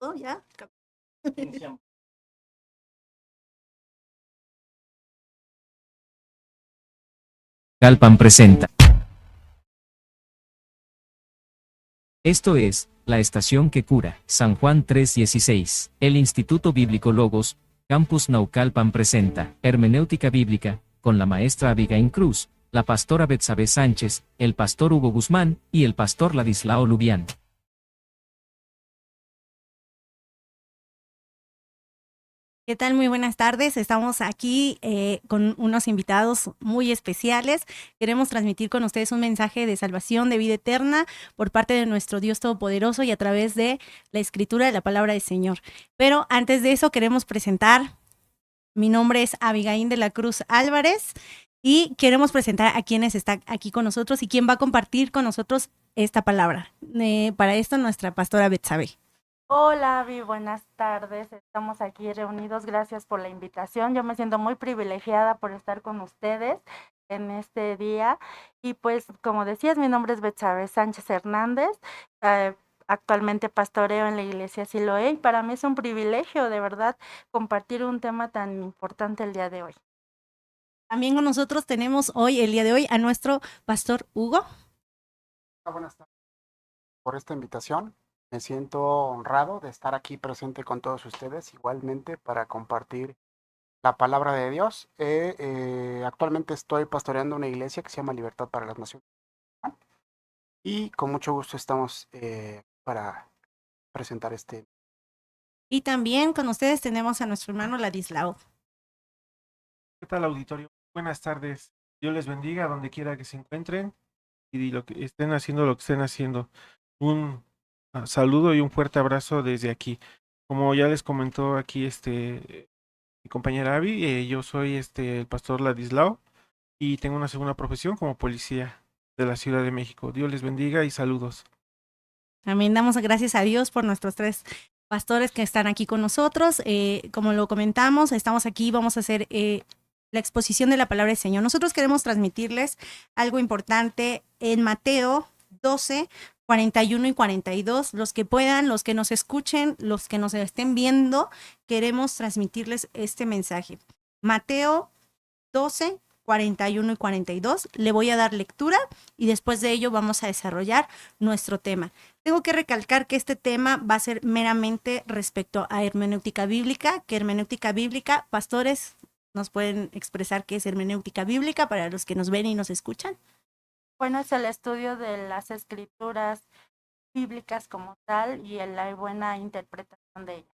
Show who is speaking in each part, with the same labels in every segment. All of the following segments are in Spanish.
Speaker 1: Oh, ya.
Speaker 2: Calpan presenta. Esto es, la estación que cura, San Juan 3:16. El Instituto Bíblico Logos, Campus Naucalpan presenta, Hermenéutica Bíblica, con la maestra Abigail Cruz, la pastora Betsabe Sánchez, el pastor Hugo Guzmán, y el pastor Ladislao Lubián.
Speaker 1: ¿Qué tal? Muy buenas tardes. Estamos aquí con unos invitados muy especiales. Queremos transmitir con ustedes un mensaje de salvación, de vida eterna, por parte de nuestro Dios Todopoderoso y a través de la escritura de la palabra del Señor. Pero antes de eso queremos presentar, mi nombre es Abigail de la Cruz Álvarez y queremos presentar a quienes están aquí con nosotros y quién va a compartir con nosotros esta palabra. Para esto, nuestra pastora Betsabe.
Speaker 3: Hola, Avi, buenas tardes. Estamos aquí reunidos. Gracias por la invitación. Yo me siento muy privilegiada por estar con ustedes en este día. Y pues, como decías, mi nombre es Betsabe Sánchez Hernández. Eh, Actualmente pastoreo en la iglesia Siloé y para mí es un privilegio, de verdad, compartir un tema tan importante el día de hoy.
Speaker 1: También con nosotros tenemos hoy, el día de hoy, a nuestro pastor Hugo.
Speaker 4: Buenas tardes por esta invitación. Me siento honrado de estar aquí presente con todos ustedes, igualmente para compartir la palabra de Dios. Actualmente estoy pastoreando una iglesia que se llama Libertad para las Naciones y con mucho gusto estamos para presentar este.
Speaker 1: Y también con ustedes tenemos a nuestro hermano Ladislao.
Speaker 5: ¿Qué tal, auditorio? Buenas tardes. Dios les bendiga donde quiera que se encuentren y lo que estén haciendo, lo que estén haciendo. Un saludo y un fuerte abrazo desde aquí. Como ya les comentó aquí mi compañera Abby, yo soy el pastor Ladislao y tengo una segunda profesión como policía de la Ciudad de México. Dios les bendiga y saludos.
Speaker 1: También damos gracias a Dios por nuestros tres pastores que están aquí con nosotros. Como lo comentamos, estamos aquí, vamos a hacer la exposición de la palabra del Señor. Nosotros queremos transmitirles algo importante en Mateo 12, 41 y 42. Los que puedan, los que nos escuchen, los que nos estén viendo, queremos transmitirles este mensaje. Mateo 12, 41 y 42. Le voy a dar lectura y después de ello vamos a desarrollar nuestro tema. Tengo que recalcar que este tema va a ser meramente respecto a hermenéutica bíblica, que hermenéutica bíblica, pastores, ¿nos pueden expresar qué es hermenéutica bíblica para los que nos ven y nos escuchan?
Speaker 3: Bueno, es el estudio de las escrituras bíblicas como tal y la buena interpretación de ellas.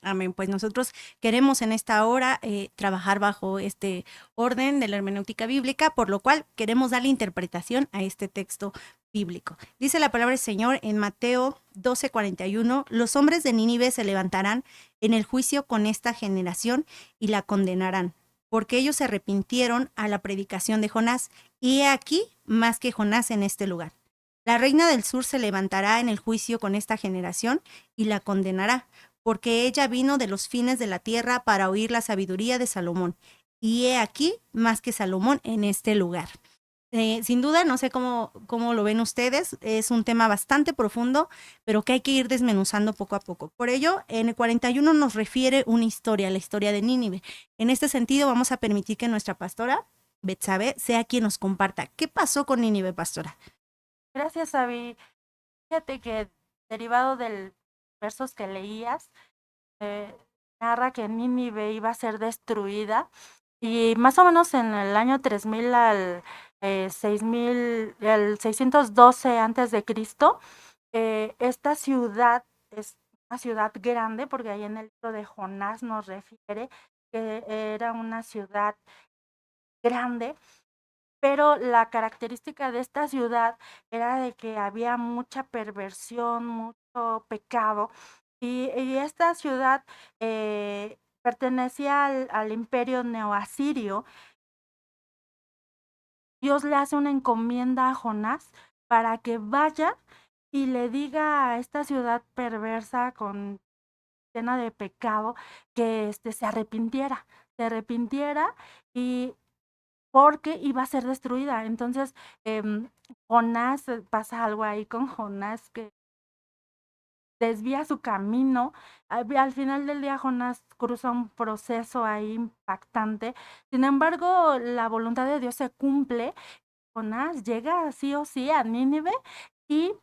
Speaker 1: Amén. Pues nosotros queremos en esta hora trabajar bajo este orden de la hermenéutica bíblica, por lo cual queremos darle interpretación a este texto bíblico. Dice la palabra del Señor en Mateo 12:41, los hombres de Nínive se levantarán en el juicio con esta generación y la condenarán, porque ellos se arrepintieron a la predicación de Jonás, y he aquí más que Jonás en este lugar. La reina del sur se levantará en el juicio con esta generación y la condenará, porque ella vino de los fines de la tierra para oír la sabiduría de Salomón. Y he aquí más que Salomón en este lugar. Sin duda, no sé cómo lo ven ustedes, es un tema bastante profundo, pero que hay que ir desmenuzando poco a poco. Por ello, en el 41 nos refiere una historia, la historia de Nínive. En este sentido, vamos a permitir que nuestra pastora, Betsabe, sea quien nos comparta. ¿Qué pasó con Nínive, pastora?
Speaker 3: Gracias, Avi. Fíjate que derivado del versos que leías, eh, narra que Nínive iba a ser destruida y más o menos en el año 3000 al 6000, el 612 antes de Cristo, esta ciudad es una ciudad grande porque ahí en el libro de Jonás nos refiere que era una ciudad grande, pero la característica de esta ciudad era de que había mucha perversión, mucho pecado, y esta ciudad pertenecía al imperio neoasirio. Dios le hace una encomienda a Jonás para que vaya y le diga a esta ciudad perversa con llena de pecado que se arrepintiera y porque iba a ser destruida. Entonces, Jonás, pasa algo ahí con Jonás que desvía su camino. Al final del día Jonás cruza un proceso ahí impactante. Sin embargo, la voluntad de Dios se cumple. Jonás llega sí o sí a Nínive y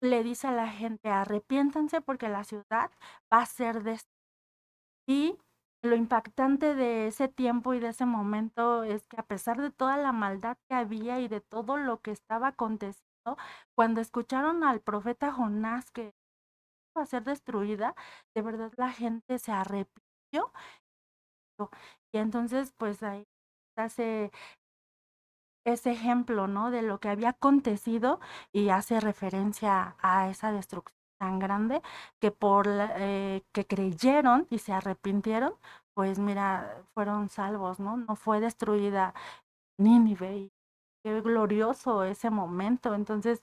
Speaker 3: le dice a la gente, arrepiéntanse porque la ciudad va a ser destruida. Y lo impactante de ese tiempo y de ese momento es que a pesar de toda la maldad que había y de todo lo que estaba aconteciendo, cuando escucharon al profeta Jonás que iba a ser destruida, de verdad la gente se arrepintió. Y entonces, pues ahí hace ese ejemplo, ¿no? De lo que había acontecido y hace referencia a esa destrucción tan grande que que creyeron y se arrepintieron, pues mira, fueron salvos, ¿no? No fue destruida Nínive. Y qué glorioso ese momento. Entonces,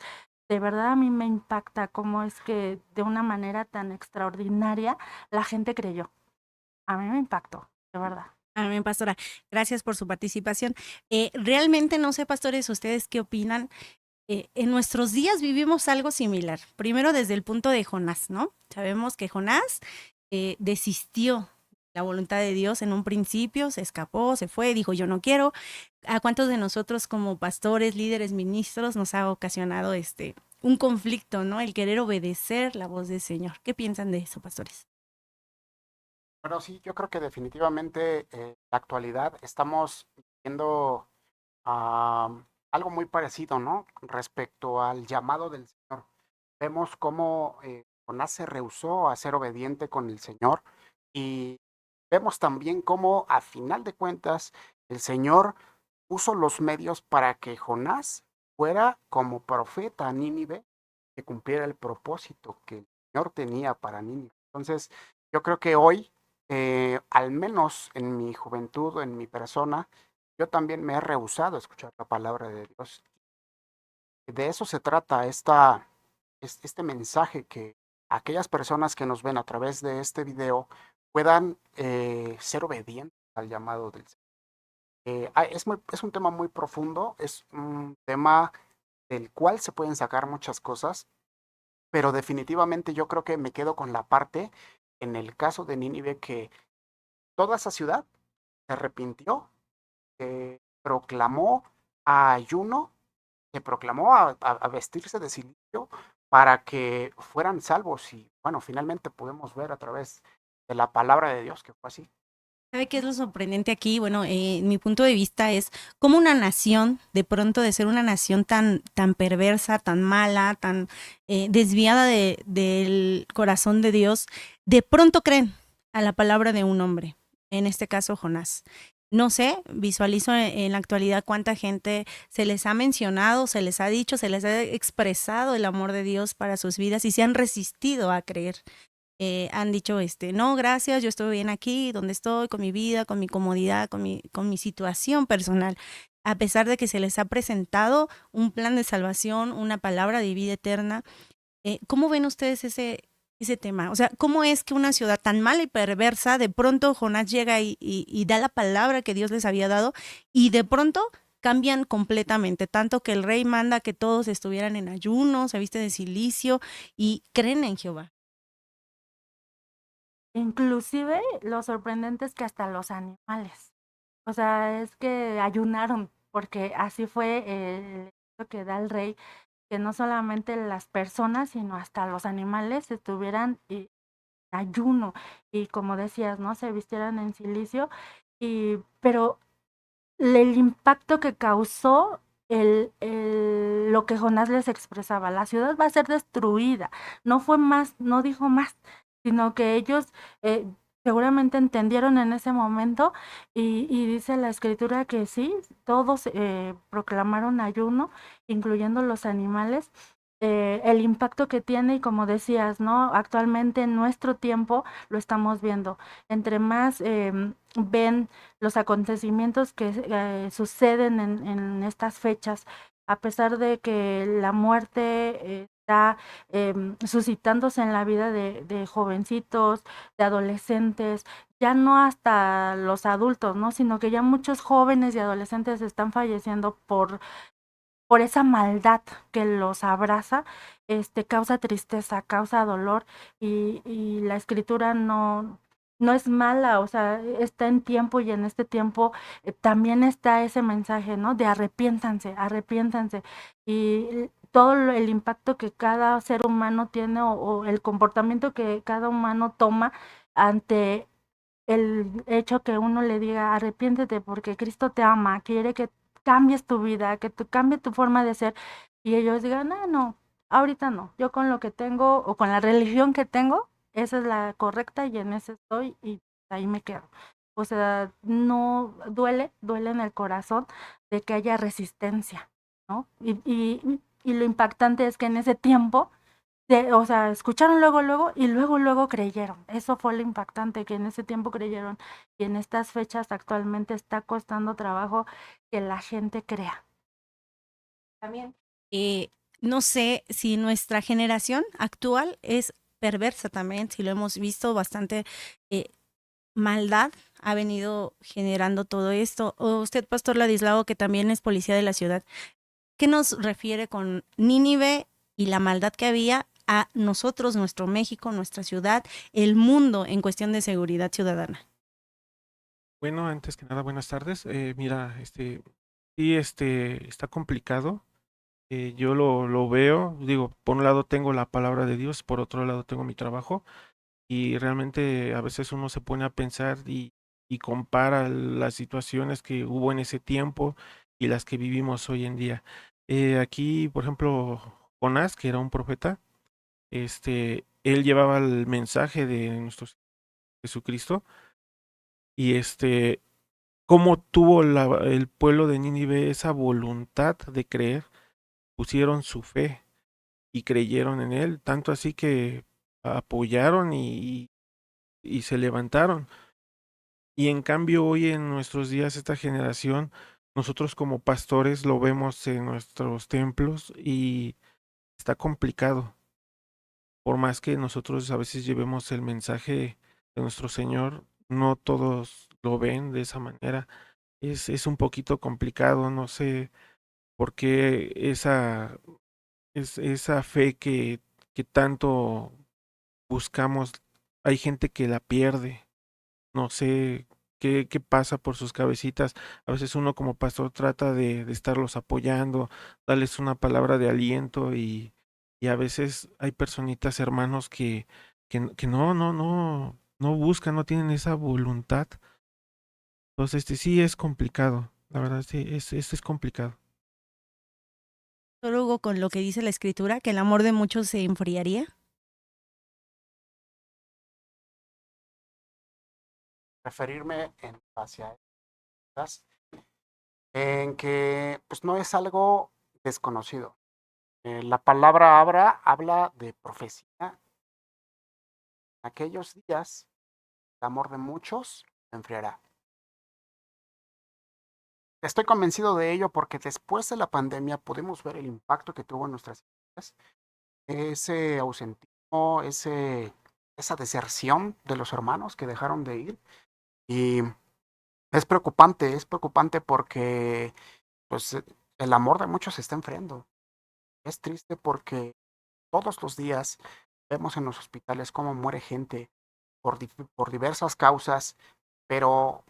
Speaker 3: de verdad a mí me impacta cómo es que de una manera tan extraordinaria la gente creyó. A mí me impactó, de verdad.
Speaker 1: Amén, pastora. Gracias por su participación. Realmente no sé, pastores, ustedes qué opinan. En nuestros días vivimos algo similar. Primero desde el punto de Jonás, ¿no? Sabemos que Jonás desistió la voluntad de Dios en un principio, se escapó, se fue, dijo yo no quiero. ¿A cuántos de nosotros como pastores, líderes, ministros nos ha ocasionado un conflicto, ¿no? El querer obedecer la voz del Señor. ¿Qué piensan de eso, pastores?
Speaker 4: Bueno, sí, yo creo que definitivamente en la actualidad estamos viendo algo muy parecido, ¿no? Respecto al llamado del Señor. Vemos cómo Jonás se rehusó a ser obediente con el Señor y vemos también cómo a final de cuentas el Señor puso los medios para que Jonás fuera como profeta a Nínive, que cumpliera el propósito que el Señor tenía para Nínive. Entonces, yo creo que hoy, al menos en mi juventud, en mi persona, yo también me he rehusado a escuchar la palabra de Dios. De eso se trata este mensaje, que aquellas personas que nos ven a través de este video puedan ser obedientes al llamado del Señor. Es un tema muy profundo, es un tema del cual se pueden sacar muchas cosas, pero definitivamente yo creo que me quedo con la parte en el caso de Nínive, que toda esa ciudad se arrepintió, proclamó ayuno, se proclamó a vestirse de silicio para que fueran salvos. Y bueno, finalmente podemos ver a través de la palabra de Dios que fue así.
Speaker 1: ¿Sabe qué es lo sorprendente aquí? Bueno, mi punto de vista es cómo una nación, de pronto de ser una nación tan perversa, tan mala, tan desviada del corazón de Dios, de pronto creen a la palabra de un hombre, en este caso Jonás. No sé, visualizo en la actualidad cuánta gente se les ha mencionado, se les ha dicho, se les ha expresado el amor de Dios para sus vidas y se han resistido a creer. Han dicho, no, gracias, yo estoy bien aquí, donde estoy, con mi vida, con mi comodidad, con mi situación personal. A pesar de que se les ha presentado un plan de salvación, una palabra de vida eterna, ¿cómo ven ustedes ese tema? O sea, ¿cómo es que una ciudad tan mala y perversa, de pronto Jonás llega y da la palabra que Dios les había dado y de pronto cambian completamente, tanto que el rey manda que todos estuvieran en ayuno, se viste de silicio y creen en Jehová?
Speaker 3: Inclusive lo sorprendente es que hasta los animales. O sea, es que ayunaron, porque así fue el hecho que da el rey, que no solamente las personas, sino hasta los animales estuvieran en ayuno. Y como decías, ¿no? Se vistieran en silicio. Pero el impacto que causó lo que Jonás les expresaba, la ciudad va a ser destruida. No fue más, no dijo más, sino que ellos eh, seguramente entendieron en ese momento y dice la escritura que sí, todos proclamaron ayuno, incluyendo los animales. El impacto que tiene y como decías, ¿no? Actualmente en nuestro tiempo lo estamos viendo. Entre más ven los acontecimientos que suceden en estas fechas, a pesar de que la muerte está suscitándose en la vida de jovencitos, de adolescentes, ya no hasta los adultos, ¿no? Sino que ya muchos jóvenes y adolescentes están falleciendo por esa maldad que los abraza, causa tristeza, causa dolor, y la escritura no es mala, o sea, está en tiempo, y en este tiempo también está ese mensaje, ¿no? De arrepiéntanse, arrepiéntanse. Y todo el impacto que cada ser humano tiene, o el comportamiento que cada humano toma ante el hecho que uno le diga arrepiéntete porque Cristo te ama, quiere que cambies tu vida, que tú cambies tu forma de ser, y ellos digan, no, no, ahorita no, yo con lo que tengo o con la religión que tengo, esa es la correcta y en esa estoy y ahí me quedo. O sea, no duele en el corazón de que haya resistencia, ¿no? Y lo impactante es que en ese tiempo o sea, escucharon luego y luego creyeron. Eso fue lo impactante, que en ese tiempo creyeron, y en estas fechas actualmente está costando trabajo que la gente crea.
Speaker 1: También, no sé si nuestra generación actual es perversa también, si lo hemos visto bastante, maldad ha venido generando todo esto. O usted, Pastor Ladislao, que también es policía de la ciudad, ¿qué nos refiere con Nínive y la maldad que había a nosotros, nuestro México, nuestra ciudad, el mundo en cuestión de seguridad ciudadana?
Speaker 5: Bueno, antes que nada, buenas tardes. Mira, sí, está complicado. Yo lo veo, digo, por un lado tengo la palabra de Dios, por otro lado tengo mi trabajo, y realmente a veces uno se pone a pensar y compara las situaciones que hubo en ese tiempo y las que vivimos hoy en día. Aquí, por ejemplo, Jonás, que era un profeta, él llevaba el mensaje de nuestro Jesucristo, y cómo tuvo el pueblo de Nínive esa voluntad de creer, pusieron su fe y creyeron en él, tanto así que apoyaron y se levantaron. Y en cambio hoy en nuestros días, esta generación, nosotros como pastores lo vemos en nuestros templos y está complicado. Por más que nosotros a veces llevemos el mensaje de nuestro Señor, no todos lo ven de esa manera. Es un poquito complicado, no sé por qué esa fe que tanto buscamos, hay gente que la pierde. No sé qué pasa por sus cabecitas. A veces uno como pastor trata de estarlos apoyando, darles una palabra de aliento, y a veces hay personitas, hermanos, que no buscan, no tienen esa voluntad. Entonces, sí es complicado. La verdad, sí, es complicado.
Speaker 1: Solo con lo que dice la escritura, que el amor de muchos se enfriaría.
Speaker 4: Referirme en hacia estas, en que pues no es algo desconocido. La palabra habla de profecía. En aquellos días, el amor de muchos se enfriará. Estoy convencido de ello porque después de la pandemia pudimos ver el impacto que tuvo en nuestras vidas, ese ausentismo, esa deserción de los hermanos que dejaron de ir. Y es preocupante porque pues el amor de muchos se está enfriando. Es triste porque todos los días vemos en los hospitales cómo muere gente por diversas causas, pero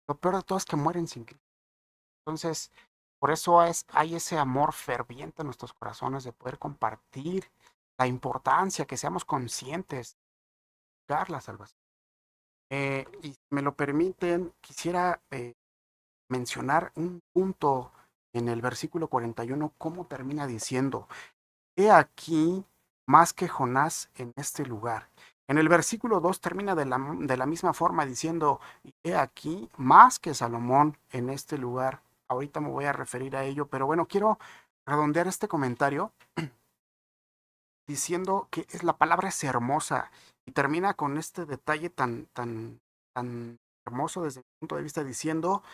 Speaker 4: lo peor de todo es que mueren sin Cristo. Entonces, por eso hay ese amor ferviente en nuestros corazones de poder compartir la importancia, que seamos conscientes de dar la salvación. Y si me lo permiten, quisiera mencionar un punto en el versículo 41, cómo termina diciendo, he aquí más que Jonás en este lugar. En el versículo 2 termina de la misma forma diciendo, he aquí más que Salomón en este lugar. Ahorita me voy a referir a ello, pero bueno, quiero redondear este comentario diciendo que la palabra es hermosa y termina con este detalle tan hermoso desde mi punto de vista diciendo,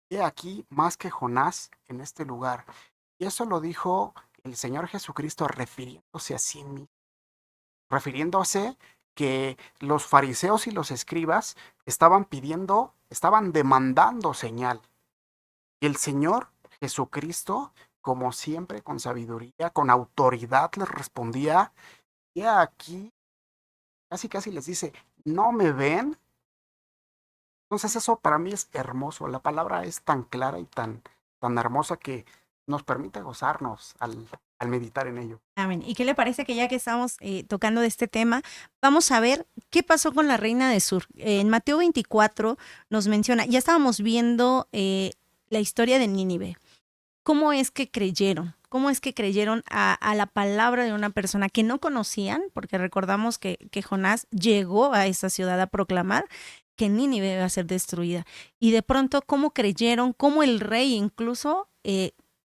Speaker 4: he aquí más que Jonás en este lugar. Y eso lo dijo el Señor Jesucristo refiriéndose a sí mismo, refiriéndose que los fariseos y los escribas estaban demandando señal. Y el Señor Jesucristo como siempre, con sabiduría, con autoridad les respondía. Y aquí casi les dice, ¿no me ven? Entonces eso para mí es hermoso. La palabra es tan clara y tan hermosa que nos permite gozarnos al meditar en ello.
Speaker 1: Amén. ¿Y qué le parece que ya que estamos tocando de este tema, vamos a ver qué pasó con la reina de Sur? En Mateo 24 nos menciona, ya estábamos viendo la historia de Nínive. ¿Cómo es que creyeron? ¿Cómo es que creyeron a la palabra de una persona que no conocían? Porque recordamos que Jonás llegó a esa ciudad a proclamar que Nínive iba a ser destruida. Y de pronto, ¿cómo creyeron? ¿Cómo el rey incluso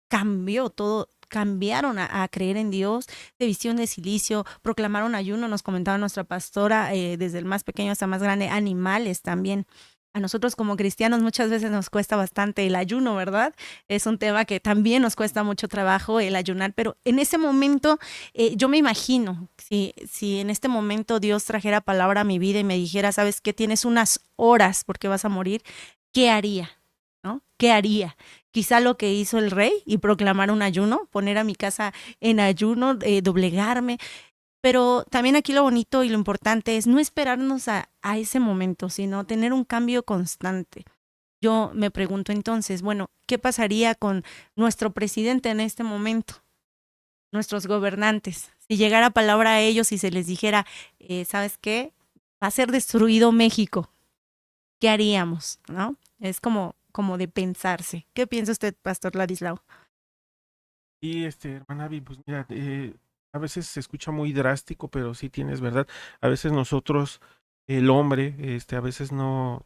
Speaker 1: cambió todo? Cambiaron a creer en Dios, de visión de silicio, proclamaron ayuno, nos comentaba nuestra pastora, desde el más pequeño hasta más grande, animales también. A nosotros como cristianos muchas veces nos cuesta bastante el ayuno, ¿verdad? Es un tema que también nos cuesta mucho trabajo el ayunar, pero en ese momento yo me imagino, si en este momento Dios trajera palabra a mi vida y me dijera, sabes que tienes unas horas porque vas a morir, ¿qué haría? ¿No? ¿Qué haría? Quizá lo que hizo el rey y proclamar un ayuno, poner a mi casa en ayuno, doblegarme. Pero también aquí lo bonito y lo importante es no esperarnos a ese momento, sino tener un cambio constante. Yo me pregunto entonces, bueno, ¿qué pasaría con nuestro presidente en este momento? Nuestros gobernantes. Si llegara palabra a ellos y se les dijera, ¿sabes qué? Va a ser destruido México. ¿Qué haríamos? ¿No? Es como de pensarse. ¿Qué piensa usted, Pastor Ladislao?
Speaker 5: Y hermana Abby, pues mira, a veces se escucha muy drástico, pero sí tienes verdad. A veces nosotros, el hombre, a veces no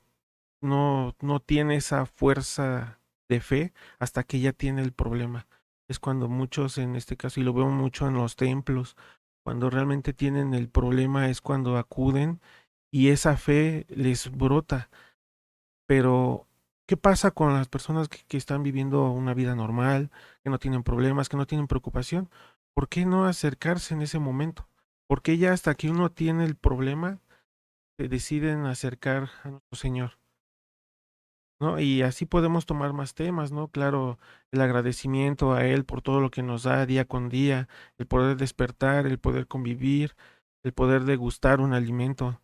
Speaker 5: tiene esa fuerza de fe hasta que ya tiene el problema. Es cuando muchos, en este caso, y lo veo mucho en los templos, cuando realmente tienen el problema es cuando acuden y esa fe les brota. Pero, ¿qué pasa con las personas que están viviendo una vida normal, que no tienen problemas, que no tienen preocupación? ¿Por qué no acercarse en ese momento? ¿Por qué ya hasta que uno tiene el problema, se deciden acercar a nuestro Señor? ¿No? Y así podemos tomar más temas, ¿no? Claro, el agradecimiento a Él por todo lo que nos da día con día, el poder despertar, el poder convivir, el poder degustar un alimento.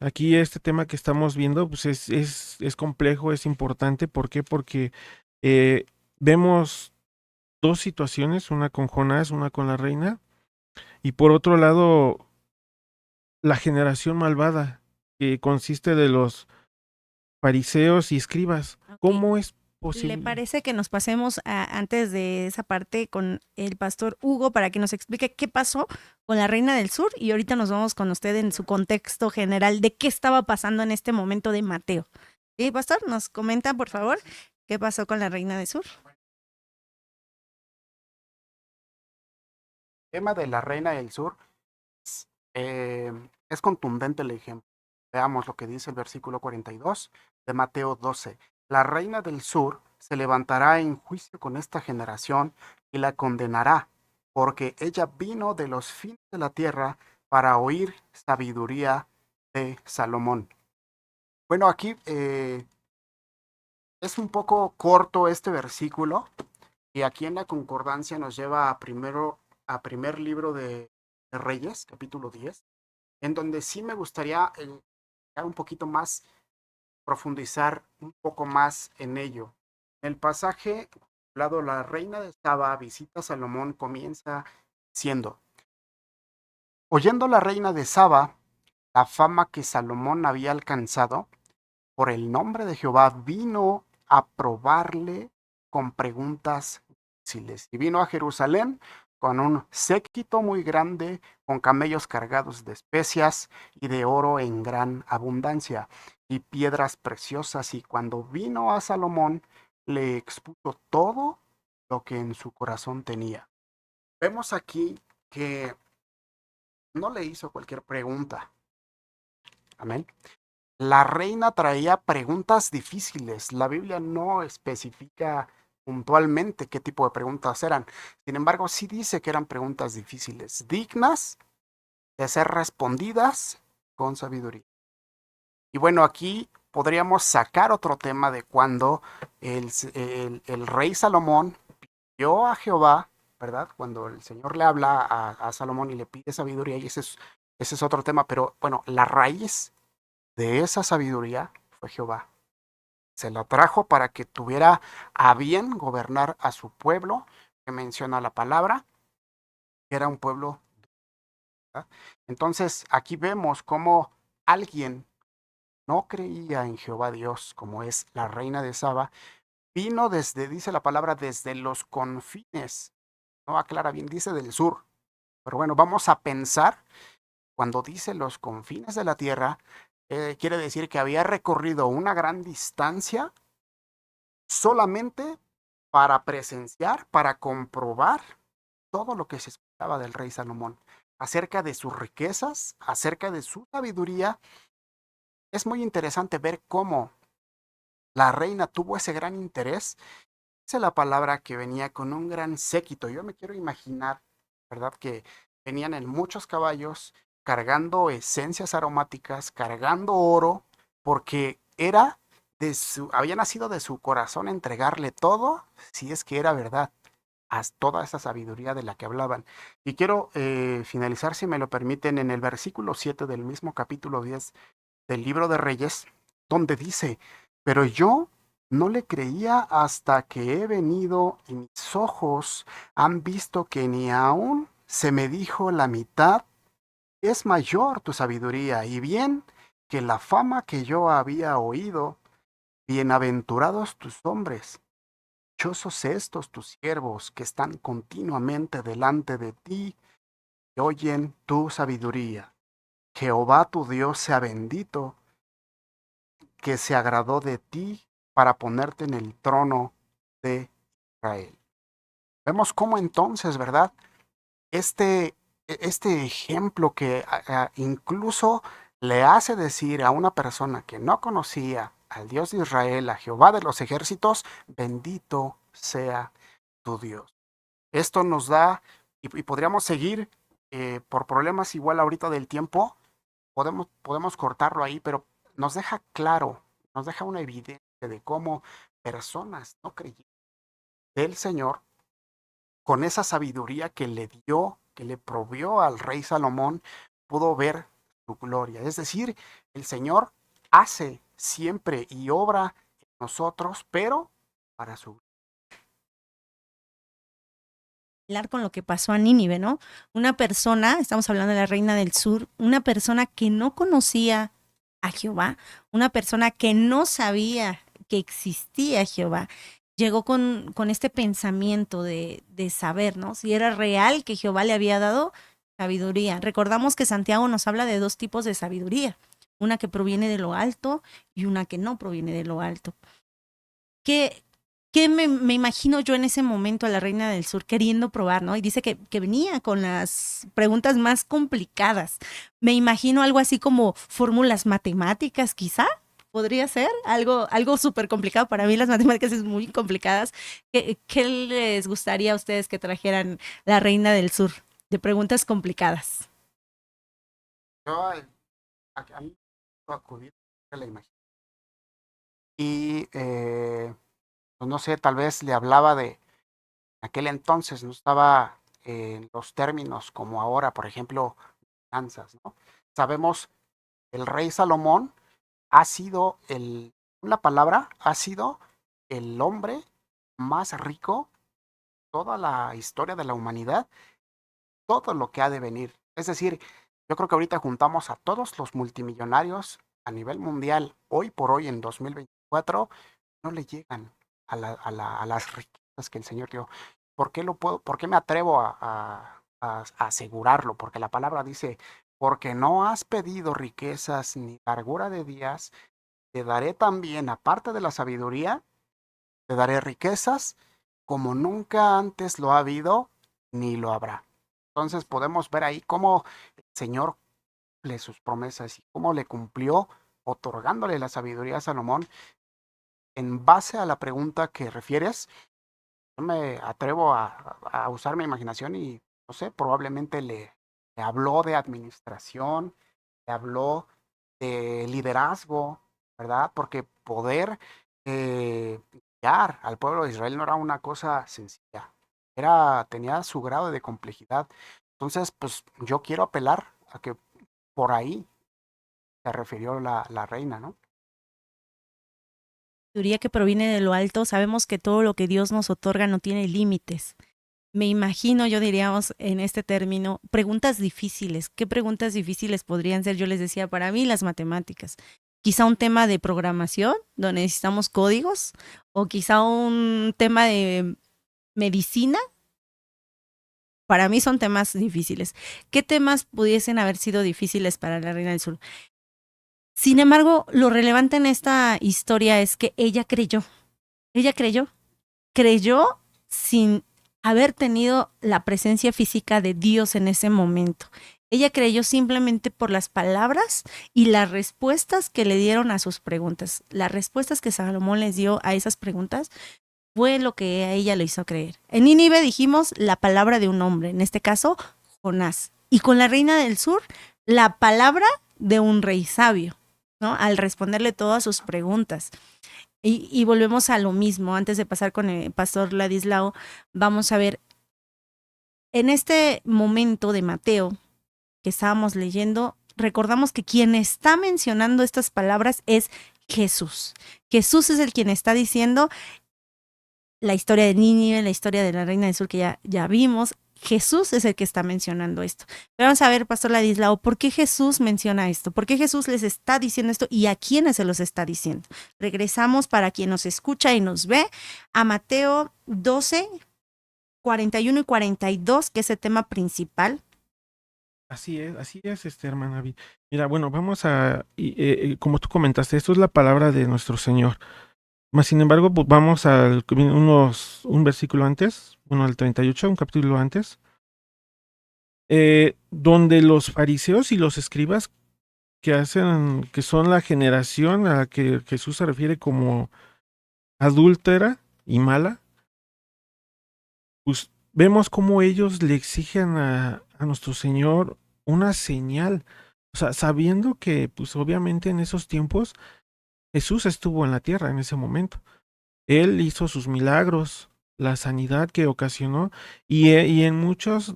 Speaker 5: Aquí este tema que estamos viendo, pues es complejo, es importante. ¿Por qué? Porque eh, vemos dos situaciones, una con Jonás, una con la reina, y por otro lado, la generación malvada, que consiste de los fariseos y escribas.
Speaker 1: Ok.
Speaker 5: ¿Cómo es
Speaker 1: ¿Le
Speaker 5: posible?
Speaker 1: parece que nos pasemos antes de esa parte con el pastor Hugo para que nos explique qué pasó con la Reina del Sur? Y ahorita nos vamos con usted en su contexto general de qué estaba pasando en este momento de Mateo. ¿Sí, pastor? ¿Nos comenta, por favor, qué pasó con la Reina del Sur?
Speaker 4: El tema de la Reina del Sur es contundente el ejemplo. Veamos lo que dice el versículo 42 de Mateo 12. La Reina del Sur se levantará en juicio con esta generación y la condenará, porque ella vino de los fines de la tierra para oír sabiduría de Salomón. Bueno, aquí es un poco corto este versículo y aquí en la concordancia nos lleva a primer libro de Reyes, capítulo 10, en donde sí me gustaría un poquito más, profundizar un poco más en ello. El pasaje, hablado la reina de Saba visita a Salomón, comienza siendo, oyendo la reina de Saba la fama que Salomón había alcanzado, por el nombre de Jehová vino a probarle con preguntas difíciles. Y vino a Jerusalén con un séquito muy grande, con camellos cargados de especias y de oro en gran abundancia, y piedras preciosas. Y cuando vino a Salomón, le expuso todo lo que en su corazón tenía. Vemos aquí que no le hizo cualquier pregunta. Amén. La reina traía preguntas difíciles. La Biblia no especifica puntualmente qué tipo de preguntas eran. Sin embargo, sí dice que eran preguntas difíciles, dignas de ser respondidas con sabiduría. Y bueno, aquí podríamos sacar otro tema de cuando el rey Salomón yo a Jehová, ¿verdad? Cuando el Señor le habla a Salomón y le pide sabiduría, y ese es otro tema, pero bueno, la raíz de esa sabiduría fue Jehová. Se la trajo para que tuviera a bien gobernar a su pueblo, que menciona la palabra, que era un pueblo, ¿verdad? Entonces, aquí vemos cómo alguien no creía en Jehová Dios, como es la reina de Saba, vino desde, dice la palabra, desde los confines, no aclara bien, dice del sur. Pero bueno, vamos a pensar, cuando dice los confines de la tierra, quiere decir que había recorrido una gran distancia solamente para presenciar, para comprobar todo lo que se esperaba del rey Salomón, acerca de sus riquezas, acerca de su sabiduría. Es muy interesante ver cómo la reina tuvo ese gran interés. Dice la palabra que venía con un gran séquito. Yo me quiero imaginar, ¿verdad? Que venían en muchos caballos cargando esencias aromáticas, cargando oro, porque había nacido de su corazón entregarle todo, si es que era verdad, a toda esa sabiduría de la que hablaban. Y quiero finalizar, si me lo permiten, en el versículo 7 del mismo capítulo 10 del libro de Reyes, donde dice, pero yo no le creía hasta que he venido y mis ojos han visto que ni aún se me dijo la mitad, es mayor tu sabiduría, y bien que la fama que yo había oído, bienaventurados tus hombres, dichosos estos tus siervos que están continuamente delante de ti y oyen tu sabiduría. Jehová tu Dios sea bendito, que se agradó de ti para ponerte en el trono de Israel. Vemos cómo entonces, ¿verdad? Este ejemplo que incluso le hace decir a una persona que no conocía al Dios de Israel, a Jehová de los ejércitos, bendito sea tu Dios. Esto nos da, y podríamos seguir por problemas igual ahorita del tiempo, podemos cortarlo ahí, pero nos deja claro, nos deja una evidencia de cómo personas no creyeron del Señor con esa sabiduría que le dio, que le provió al rey Salomón, pudo ver su gloria. Es decir, el Señor hace siempre y obra en nosotros, pero para su
Speaker 1: Con lo que pasó a Nínive, ¿no? Una persona, estamos hablando de la reina del sur, una persona que no conocía a Jehová, una persona que no sabía que existía Jehová, llegó con este pensamiento de saber, ¿no? Si era real que Jehová le había dado sabiduría. Recordamos que Santiago nos habla de dos tipos de sabiduría, una que proviene de lo alto y una que no proviene de lo alto. ¿Qué, qué me imagino yo en ese momento a la reina del sur queriendo probar, ¿no? Y dice que venía con las preguntas más complicadas. Me imagino algo así como fórmulas matemáticas, quizá. Podría ser algo súper complicado. Para mí las matemáticas es muy complicadas. ¿Qué les gustaría a ustedes que trajeran la reina del sur de preguntas complicadas?
Speaker 4: yo, a mí acudir a la imaginación. Y pues no sé, tal vez le hablaba de aquel entonces, no estaba en los términos como ahora, por ejemplo, finanzas, ¿no? Sabemos, el rey Salomón ha sido la palabra, ha sido el hombre más rico toda la historia de la humanidad, todo lo que ha de venir. Es decir, yo creo que ahorita juntamos a todos los multimillonarios a nivel mundial, hoy por hoy en 2024, no le llegan a las riquezas que el Señor dio. ¿Por qué por qué me atrevo a asegurarlo? Porque la palabra dice, porque no has pedido riquezas ni largura de días, te daré también, aparte de la sabiduría, te daré riquezas como nunca antes lo ha habido, ni lo habrá. Entonces podemos ver ahí cómo el Señor cumple sus promesas y cómo le cumplió otorgándole la sabiduría a Salomón. En base a la pregunta que refieres, yo me atrevo a usar mi imaginación y, no sé, probablemente le habló de administración, le habló de liderazgo, ¿verdad? Porque poder guiar al pueblo de Israel no era una cosa sencilla. tenía su grado de complejidad. Entonces, pues yo quiero apelar a que por ahí se refirió la reina, ¿no?
Speaker 1: Sabiduría que proviene de lo alto, sabemos que todo lo que Dios nos otorga no tiene límites. Me imagino, yo diríamos en este término, preguntas difíciles. ¿Qué preguntas difíciles podrían ser? Yo les decía, para mí las matemáticas. Quizá un tema de programación, donde necesitamos códigos, o quizá un tema de medicina. Para mí son temas difíciles. ¿Qué temas pudiesen haber sido difíciles para la Reina del Sur? Sin embargo, lo relevante en esta historia es que ella creyó. Ella creyó sin haber tenido la presencia física de Dios en ese momento. Ella creyó simplemente por las palabras y las respuestas que le dieron a sus preguntas. Las respuestas que Salomón les dio a esas preguntas fue lo que a ella lo hizo creer. En Nínive dijimos la palabra de un hombre, en este caso Jonás. Y con la Reina del Sur, la palabra de un rey sabio, ¿no? Al responderle todas sus preguntas. Y volvemos a lo mismo. Antes de pasar con el pastor Ladislao, vamos a ver, en este momento de Mateo que estábamos leyendo, recordamos que quien está mencionando estas palabras es Jesús. Jesús es el quien está diciendo la historia de Nínive, la historia de la Reina del Sur que ya vimos. Jesús es el que está mencionando esto. Pero vamos a ver, pastor Ladislao, ¿por qué Jesús menciona esto? ¿Por qué Jesús les está diciendo esto y a quiénes se los está diciendo? Regresamos para quien nos escucha y nos ve a Mateo 12, 41 y 42, que es el tema principal.
Speaker 5: Así es, hermana Vi. Mira, bueno, vamos como tú comentaste, esto es la palabra de nuestro Señor. Mas, sin embargo, pues vamos un versículo antes, al 38, un capítulo antes, donde los fariseos y los escribas que son la generación a la que Jesús se refiere como adúltera y mala, pues vemos cómo ellos le exigen a nuestro Señor una señal, o sea, sabiendo que, pues obviamente en esos tiempos, Jesús estuvo en la tierra en ese momento. Él hizo sus milagros, la sanidad que ocasionó, y en muchos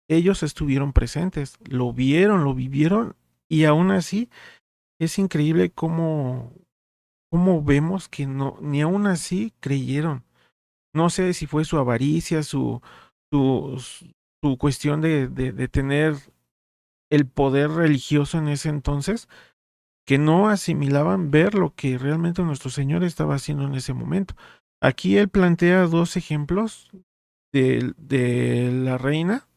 Speaker 5: ellos estuvieron presentes, lo vieron, lo vivieron, y aún así es increíble cómo vemos que no, ni aún así creyeron. No sé si fue su avaricia, su cuestión de tener el poder religioso en ese entonces, que no asimilaban ver lo que realmente nuestro Señor estaba haciendo en ese momento. Aquí él plantea dos ejemplos de la reina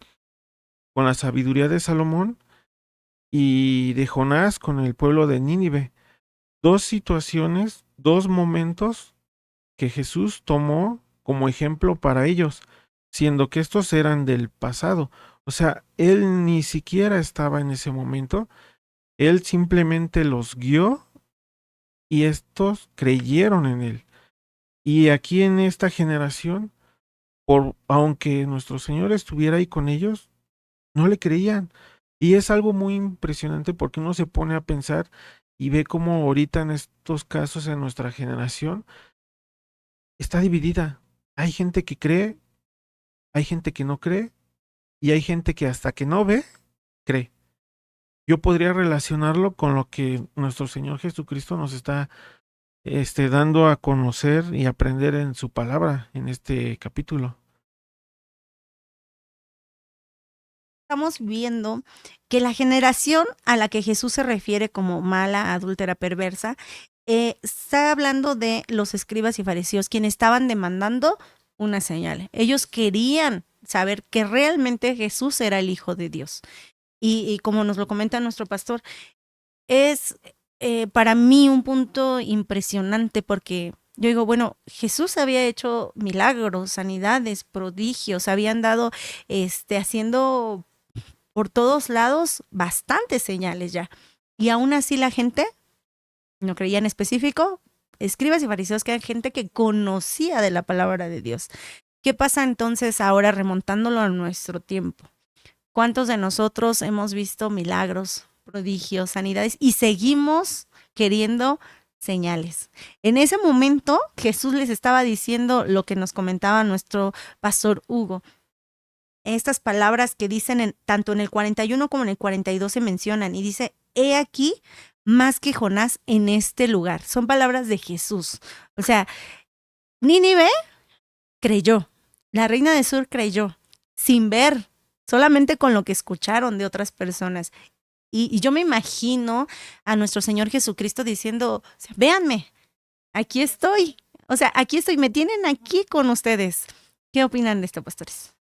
Speaker 5: con la sabiduría de Salomón y de Jonás con el pueblo de Nínive. Dos situaciones, dos momentos que Jesús tomó como ejemplo para ellos, siendo que estos eran del pasado. O sea, él ni siquiera estaba en ese momento, él simplemente los guió y estos creyeron en él. Y aquí en esta generación, aunque nuestro Señor estuviera ahí con ellos, no le creían. Y es algo muy impresionante porque uno se pone a pensar y ve cómo ahorita en estos casos en nuestra generación está dividida. Hay gente que cree, hay gente que no cree y hay gente que hasta que no ve, cree. Yo podría relacionarlo con lo que nuestro Señor Jesucristo nos está dando a conocer y aprender en su palabra en este capítulo.
Speaker 1: Estamos viendo que la generación a la que Jesús se refiere como mala, adúltera, perversa, está hablando de los escribas y fariseos, quienes estaban demandando una señal. Ellos querían saber que realmente Jesús era el Hijo de Dios. Y como nos lo comenta nuestro pastor, es para mí un punto impresionante porque yo digo, bueno, Jesús había hecho milagros, sanidades, prodigios, había andado haciendo por todos lados bastantes señales ya. Y aún así la gente no creía en específico, escribas y fariseos, que eran gente que conocía de la palabra de Dios. ¿Qué pasa entonces ahora remontándolo a nuestro tiempo? ¿Cuántos de nosotros hemos visto milagros, prodigios, sanidades y seguimos queriendo señales. En ese momento Jesús les estaba diciendo lo que nos comentaba nuestro pastor Hugo. Estas palabras que dicen tanto en el 41 como en el 42 se mencionan y dice, he aquí más que Jonás en este lugar. Son palabras de Jesús. O sea, Nínive creyó, la reina del sur creyó, sin ver, solamente con lo que escucharon de otras personas. Y yo me imagino a nuestro Señor Jesucristo diciendo, o sea, véanme, aquí estoy. O sea, aquí estoy, me tienen aquí con ustedes. ¿Qué opinan de esto, pastores?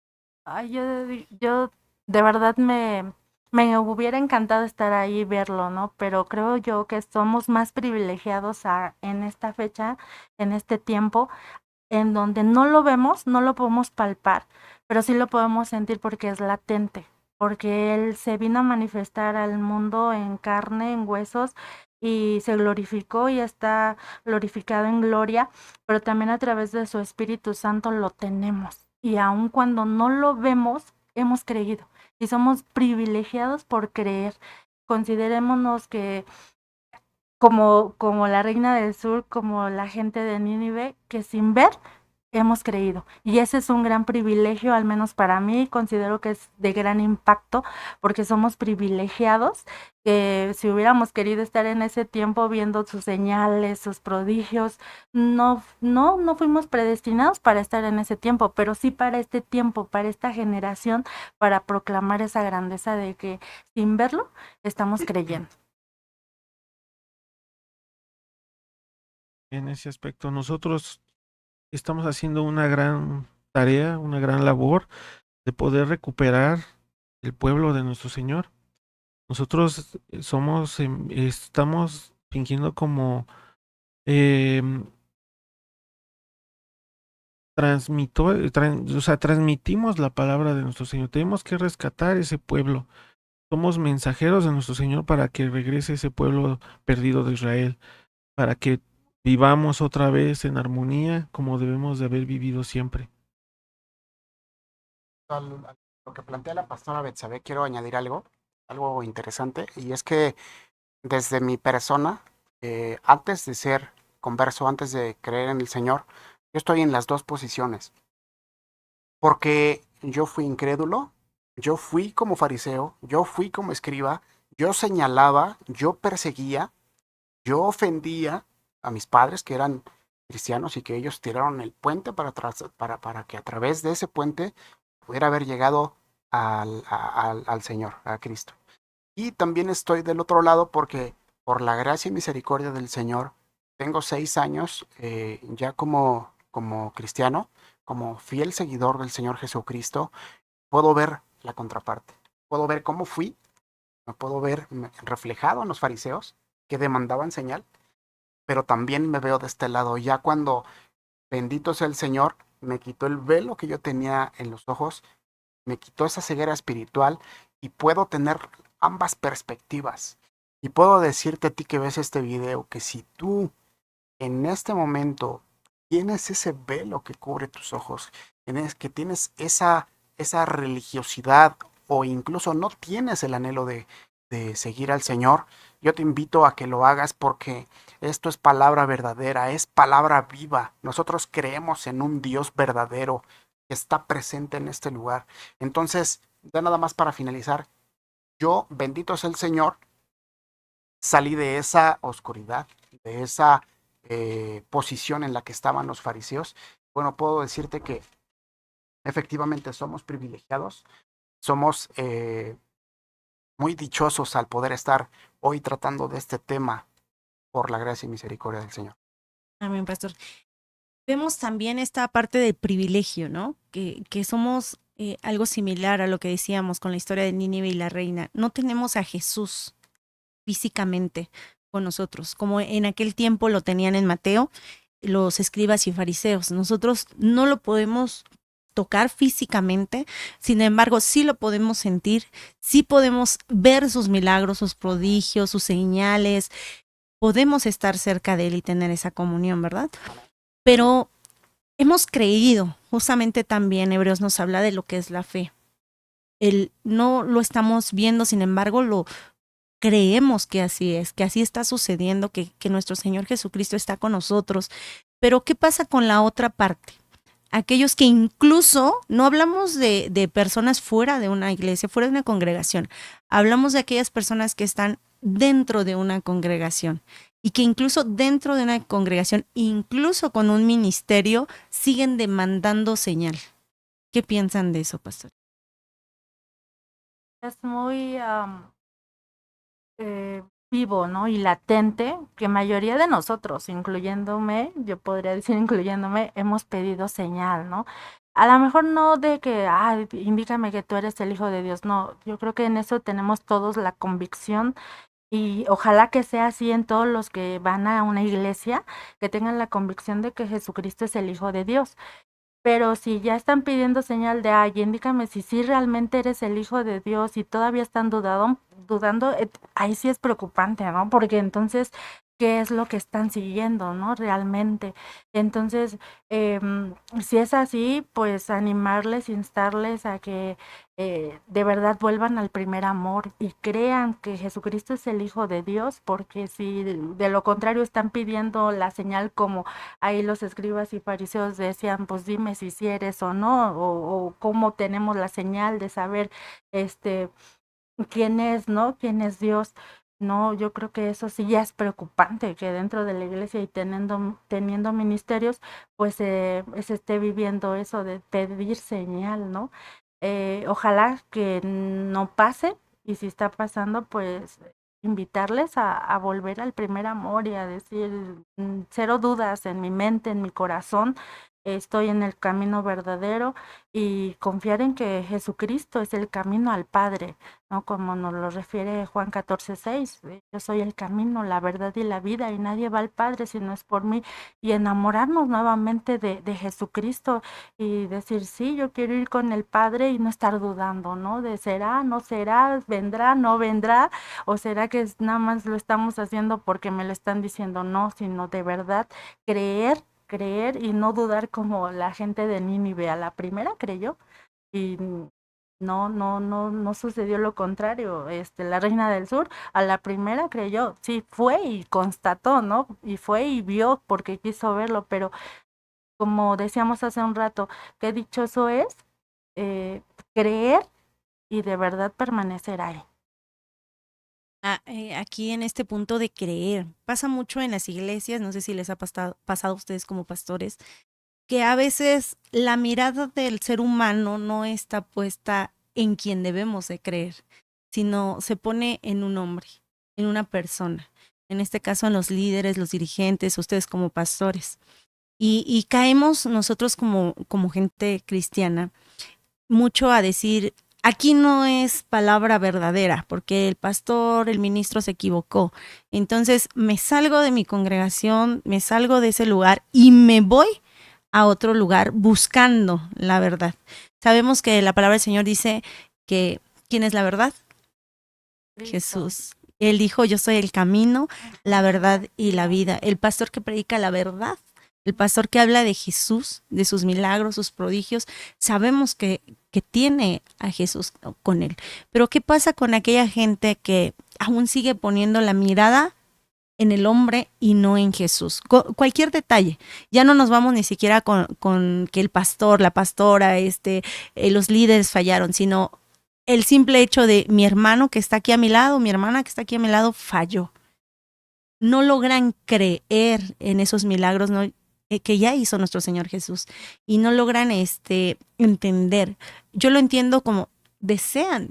Speaker 3: Ay, yo de verdad me hubiera encantado estar ahí y verlo, ¿no? Pero creo yo que somos más privilegiados en esta fecha, en este tiempo, en donde no lo vemos, no lo podemos palpar, pero sí lo podemos sentir porque es latente, porque Él se vino a manifestar al mundo en carne, en huesos, y se glorificó y está glorificado en gloria, pero también a través de su Espíritu Santo lo tenemos. Y aun cuando no lo vemos, hemos creído. Y somos privilegiados por creer. Considerémonos que como la reina del sur, como la gente de Nínive, que sin ver hemos creído. Y ese es un gran privilegio, al menos para mí, considero que es de gran impacto, porque somos privilegiados, que si hubiéramos querido estar en ese tiempo viendo sus señales, sus prodigios, no fuimos predestinados para estar en ese tiempo, pero sí para este tiempo, para esta generación, para proclamar esa grandeza de que sin verlo estamos creyendo.
Speaker 5: En ese aspecto, nosotros estamos haciendo una gran tarea, una gran labor de poder recuperar el pueblo de nuestro Señor. Nosotros estamos fingiendo como transmitimos la palabra de nuestro Señor. Tenemos que rescatar ese pueblo. Somos mensajeros de nuestro Señor para que regrese ese pueblo perdido de Israel, para que vivamos otra vez en armonía como debemos de haber vivido siempre.
Speaker 4: A lo que plantea la pastora Betsabe, quiero añadir algo interesante, y es que desde mi persona, antes de ser converso, antes de creer en el Señor, yo estoy en las dos posiciones, porque yo fui incrédulo, yo fui como fariseo, yo fui como escriba, yo señalaba, yo perseguía, yo ofendía a mis padres que eran cristianos y que ellos tiraron el puente para que a través de ese puente pudiera haber llegado al Señor, a Cristo. Y también estoy del otro lado porque por la gracia y misericordia del Señor, tengo 6 años ya como cristiano, como fiel seguidor del Señor Jesucristo. Puedo ver la contraparte. Puedo ver cómo fui, me puedo ver reflejado en los fariseos que demandaban señal, pero también me veo de este lado, ya cuando, bendito sea el Señor, me quitó el velo que yo tenía en los ojos, me quitó esa ceguera espiritual y puedo tener ambas perspectivas. Y puedo decirte a ti que ves este video que si tú en este momento tienes ese velo que cubre tus ojos, que tienes esa religiosidad o incluso no tienes el anhelo de seguir al Señor, yo te invito a que lo hagas porque esto es palabra verdadera, es palabra viva. Nosotros creemos en un Dios verdadero que está presente en este lugar. Entonces, ya nada más para finalizar, yo, bendito es el Señor, salí de esa oscuridad, de esa posición en la que estaban los fariseos. Bueno, puedo decirte que efectivamente somos privilegiados, somos muy dichosos al poder estar hoy tratando de este tema por la gracia y misericordia del Señor.
Speaker 1: Amén, pastor. Vemos también esta parte del privilegio, ¿no? Que somos algo similar a lo que decíamos con la historia de Nínive y la reina. No tenemos a Jesús físicamente con nosotros, como en aquel tiempo lo tenían en Mateo los escribas y fariseos. Nosotros no lo podemos tocar físicamente, sin embargo, sí lo podemos sentir, sí podemos ver sus milagros, sus prodigios, sus señales, podemos estar cerca de él y tener esa comunión, ¿verdad? Pero hemos creído, justamente también Hebreos nos habla de lo que es la fe. No lo estamos viendo, sin embargo, creemos que así es, que así está sucediendo, que nuestro Señor Jesucristo está con nosotros. Pero ¿qué pasa con la otra parte? Aquellos que incluso, no hablamos de personas fuera de una iglesia, fuera de una congregación, hablamos de aquellas personas que están dentro de una congregación y que incluso dentro de una congregación, incluso con un ministerio, siguen demandando señal. ¿Qué piensan de eso, pastor?
Speaker 3: Es muy vivo, ¿no? Y latente, que mayoría de nosotros, incluyéndome, yo podría decir incluyéndome, hemos pedido señal, ¿no? A lo mejor no de que, indícame que tú eres el Hijo de Dios, no, yo creo que en eso tenemos todos la convicción y ojalá que sea así en todos los que van a una iglesia, que tengan la convicción de que Jesucristo es el Hijo de Dios. Pero si ya están pidiendo señal de, indícame si sí realmente eres el Hijo de Dios y todavía están dudando, ahí sí es preocupante, ¿no? Porque entonces, ¿qué es lo que están siguiendo, ¿no? Realmente. Entonces, si es así, pues animarles, instarles a que de verdad vuelvan al primer amor y crean que Jesucristo es el Hijo de Dios, porque si de lo contrario están pidiendo la señal como ahí los escribas y fariseos decían, pues dime si eres o no, o cómo tenemos la señal de saber quién es, ¿no? Quién es Dios. No, yo creo que eso sí ya es preocupante, que dentro de la iglesia y teniendo ministerios, pues se esté viviendo eso de pedir señal, ¿no? Ojalá que no pase, y si está pasando, pues invitarles a volver al primer amor y a decir, cero dudas en mi mente, en mi corazón, estoy en el camino verdadero y confiar en que Jesucristo es el camino al Padre, ¿no? Como nos lo refiere Juan 14:6, yo soy el camino, la verdad y la vida y nadie va al Padre si no es por mí, y enamorarnos nuevamente de Jesucristo y decir, sí, yo quiero ir con el Padre y no estar dudando, ¿no? De será, no será, vendrá, no vendrá, o será que nada más lo estamos haciendo porque me lo están diciendo, no, sino de verdad creer y no dudar como la gente de Nínive. A la primera creyó y no sucedió lo contrario. La reina del sur a la primera creyó, sí, fue y constató, ¿no? Y fue y vio porque quiso verlo, pero como decíamos hace un rato, qué dichoso es creer y de verdad permanecer ahí.
Speaker 1: Aquí en este punto de creer, pasa mucho en las iglesias, no sé si les ha pasado a ustedes como pastores, que a veces la mirada del ser humano no está puesta en quien debemos de creer, sino se pone en un hombre, en una persona, en este caso en los líderes, los dirigentes, ustedes como pastores. Y caemos nosotros como gente cristiana mucho a decir, aquí no es palabra verdadera, porque el pastor, el ministro se equivocó. Entonces me salgo de mi congregación, me salgo de ese lugar y me voy a otro lugar buscando la verdad. Sabemos que la palabra del Señor dice que ¿quién es la verdad?
Speaker 3: Cristo.
Speaker 1: Jesús. Él dijo, yo soy el camino, la verdad y la vida. El pastor que predica la verdad, el pastor que habla de Jesús, de sus milagros, sus prodigios, sabemos que tiene a Jesús con él. Pero ¿qué pasa con aquella gente que aún sigue poniendo la mirada en el hombre y no en Jesús? Cualquier detalle. Ya no nos vamos ni siquiera con que el pastor, la pastora, los líderes fallaron, sino el simple hecho de mi hermano que está aquí a mi lado, mi hermana que está aquí a mi lado, falló. No logran creer en esos milagros, ¿no? Que ya hizo nuestro Señor Jesús, y no logran entender. Yo lo entiendo como desean,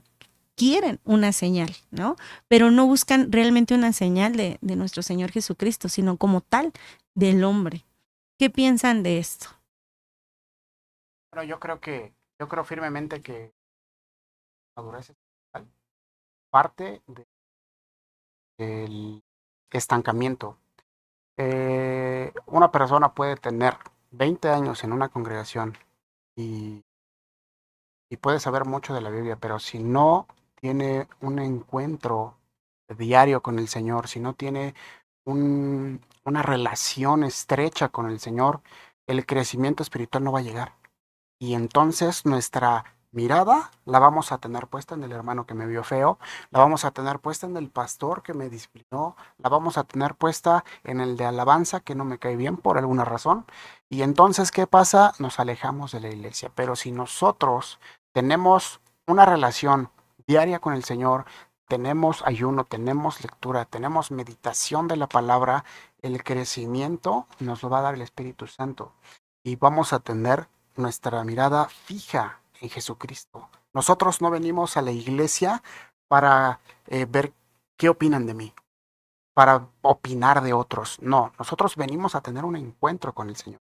Speaker 1: quieren una señal, ¿no? Pero no buscan realmente una señal de nuestro Señor Jesucristo, sino como tal del hombre. ¿Qué piensan de esto?
Speaker 4: Bueno, yo creo firmemente que la madurez espiritual parte del estancamiento. Una persona puede tener 20 años en una congregación y, y puede saber mucho de la Biblia, pero si no tiene un encuentro diario con el Señor, si no tiene una relación estrecha con el Señor, el crecimiento espiritual no va a llegar. Y entonces nuestra mirada la vamos a tener puesta en el hermano que me vio feo, la vamos a tener puesta en el pastor que me disciplinó, la vamos a tener puesta en el de alabanza que no me cae bien por alguna razón. Y entonces, ¿qué pasa? Nos alejamos de la iglesia. Pero si nosotros tenemos una relación diaria con el Señor, tenemos ayuno, tenemos lectura, tenemos meditación de la palabra, el crecimiento nos lo va a dar el Espíritu Santo y vamos a tener nuestra mirada fija en Jesucristo. Nosotros no venimos a la iglesia para ver qué opinan de mí, para opinar de otros. No, nosotros venimos a tener un encuentro con el Señor.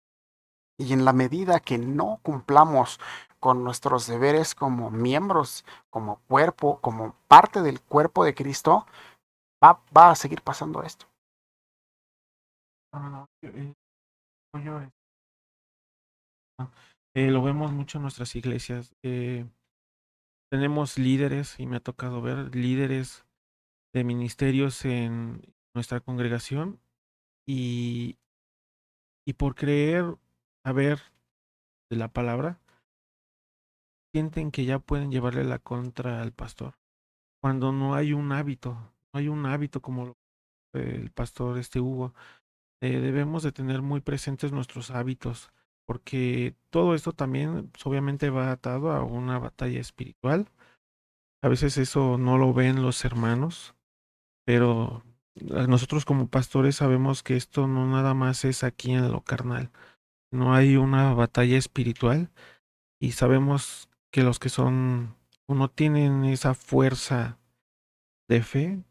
Speaker 4: Y en la medida que no cumplamos con nuestros deberes como miembros, como cuerpo, como parte del cuerpo de Cristo, va a seguir pasando esto.
Speaker 5: Hermano, yo, lo vemos mucho en nuestras iglesias. Tenemos líderes, y me ha tocado ver líderes de ministerios en nuestra congregación, y, y por creer haber de la palabra, sienten que ya pueden llevarle la contra al pastor, cuando no hay un hábito, no hay un hábito como el pastor Hugo. Debemos de tener muy presentes nuestros hábitos, porque todo esto también pues, obviamente va atado a una batalla espiritual. A veces eso no lo ven los hermanos, pero nosotros como pastores sabemos que esto no nada más es aquí en lo carnal, no hay una batalla espiritual, y sabemos que los que son o no tienen esa fuerza de fe,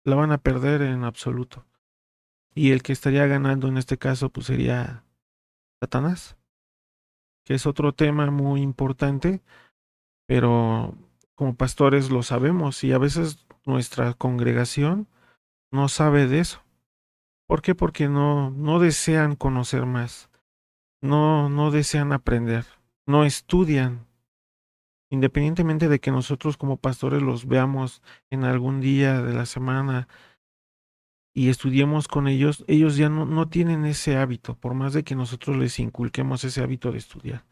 Speaker 5: la van a perder en absoluto. Y el que estaría ganando en este caso pues sería Satanás, que es otro tema muy importante, pero como pastores lo sabemos, y a veces nuestra congregación no sabe de eso. ¿Por qué? Porque no desean conocer más, no desean aprender, no estudian. Independientemente de que nosotros como pastores los veamos en algún día de la semana y estudiemos con ellos, ellos ya no tienen ese hábito, por más de que nosotros les inculquemos ese hábito de estudiar.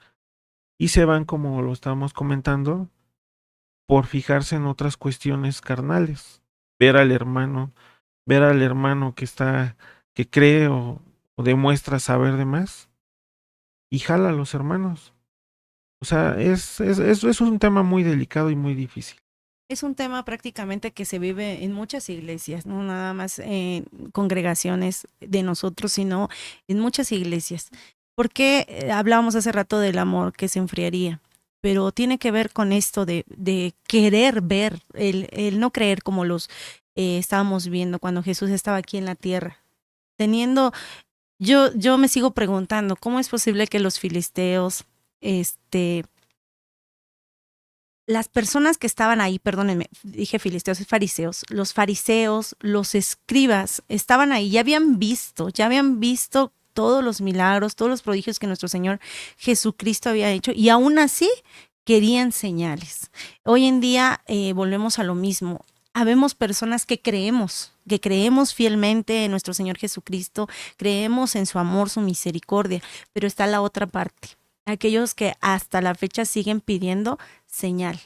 Speaker 5: Y se van, como lo estábamos comentando, por fijarse en otras cuestiones carnales. Ver al hermano que cree o demuestra saber de más, y jala a los hermanos. O sea, es un tema muy delicado y muy difícil.
Speaker 1: Es un tema prácticamente que se vive en muchas iglesias, no nada más en congregaciones de nosotros, sino en muchas iglesias. Porque hablábamos hace rato del amor que se enfriaría, pero tiene que ver con esto de querer ver, el no creer como los estábamos viendo cuando Jesús estaba aquí en la tierra. Teniendo, yo me sigo preguntando, ¿cómo es posible que los filisteos, las personas que estaban ahí, perdónenme, dije filisteos, fariseos, los escribas, estaban ahí, ya habían visto todos los milagros, todos los prodigios que nuestro Señor Jesucristo había hecho, y aún así querían señales. Hoy en día volvemos a lo mismo. Habemos personas que creemos fielmente en nuestro Señor Jesucristo, creemos en su amor, su misericordia, pero está la otra parte. Aquellos que hasta la fecha siguen pidiendo señal,